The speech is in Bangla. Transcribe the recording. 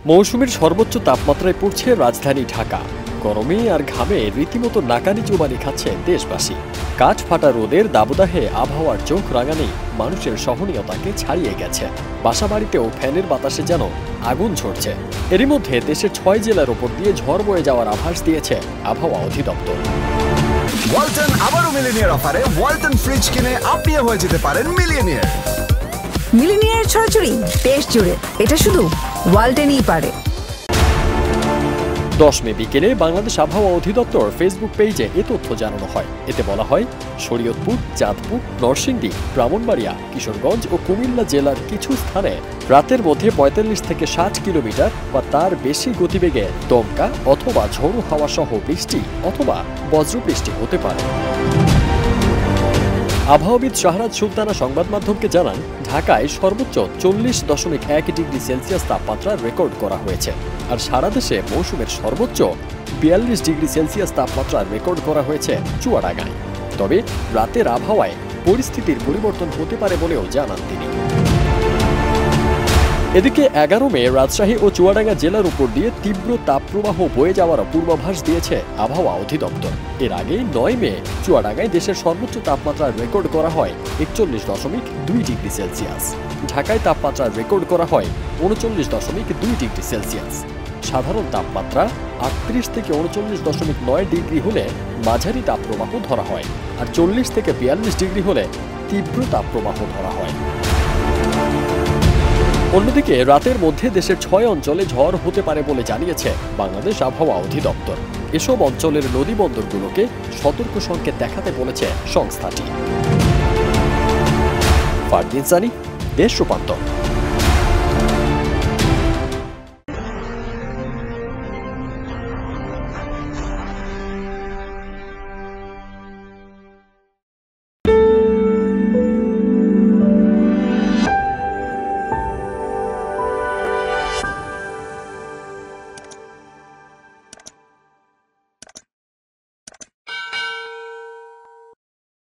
মৌসুমীর সর্বোচ্চ তাপমাত্রায় পড়ছে রাজধানী ঢাকা। গরমে আর ঘামে রীতিমতো নাকানি চুবানি খাচ্ছে দেশবাসী। কাঠ ফাটা রোদের দাবদাহে আবহাওয়ার চোখ রাঙানি মানুষের সহনীয়তাকে ছাড়িয়ে গেছে। বাসাবাড়িতেও ফ্যানের বাতাসে যেন আগুন ঝরছে। এরই মধ্যে দেশের ৬ জেলার ওপর দিয়ে ঝড় বয়ে যাওয়ার আভাস দিয়েছে আবহাওয়া অধিদপ্তর। ওয়ালটন আবারও মিলিনিয়ার অফারে ওয়ালটন ফ্রিজ কিনে আপনিও হয়ে যেতে পারেন মিলিয়নিয়ার। মিলিনিয়ার ছড়াছড়ি দেশ জুড়ে, এটা শুধু ওয়ালটেনই পারে। ১০ মে বিকেলে বাংলাদেশ আবহাওয়া অধিদপ্তর ফেসবুক পেজে এ তথ্য জানানো হয়। এতে বলা হয়, শরীয়তপুর, চাঁদপুর, নরসিংদী, ব্রাহ্মণবাড়িয়া, কিশোরগঞ্জ ও কুমিল্লা জেলার কিছু স্থানে রাতের মধ্যে ৪৫ থেকে ৬০ কিলোমিটার বা তার বেশি গতিবেগে দমকা অথবা ঝোড়ো হাওয়া সহ বৃষ্টি অথবা বজ্রবৃষ্টি হতে পারে। আবহাওয়াবিদ শাহরাজ সুলতানা সংবাদ মাধ্যমকে জানান, ঢাকায় সর্বোচ্চ ৪০.১ ডিগ্রি সেলসিয়াস তাপমাত্রা রেকর্ড করা হয়েছে। আর সারা দেশে মৌসুমের সর্বোচ্চ ৪২ ডিগ্রি সেলসিয়াস তাপমাত্রা রেকর্ড করা হয়েছে চুয়াডাঙ্গায়। তবে রাতের আবহাওয়ায় পরিস্থিতির পরিবর্তন হতে পারে বলেও জানান তিনি। এদিকে ১১ মে রাজশাহী ও চুয়াডাঙ্গা জেলার উপর দিয়ে তীব্র তাপপ্রবাহ বয়ে যাওয়ার পূর্বাভাস দিয়েছে আবহাওয়া অধিদপ্তর। এর আগে ৯ মে চুয়াডাঙ্গায় দেশের সর্বোচ্চ তাপমাত্রা রেকর্ড করা হয় ৪১.২ ডিগ্রি সেলসিয়াস। ঢাকায় তাপমাত্রা রেকর্ড করা হয় ৩৯.২ ডিগ্রি সেলসিয়াস। সাধারণ তাপমাত্রা ৩৮ থেকে ৩৯.৯ ডিগ্রি হলে মাঝারি তাপপ্রবাহ ধরা হয়, আর ৪০ থেকে ৪২ ডিগ্রি হলে তীব্র তাপপ্রবাহ ধরা হয়। অন্যদিকে রাতের মধ্যে দেশের ৬ অঞ্চলে ঝড় হতে পারে বলে জানিয়েছে বাংলাদেশ আবহাওয়া অধিদপ্তর। এসব অঞ্চলের নদী বন্দরগুলোকে সতর্ক সংকেত দেখাতে বলেছে সংস্থাটি। ফারদিন সানি, দেশ রূপান্তর।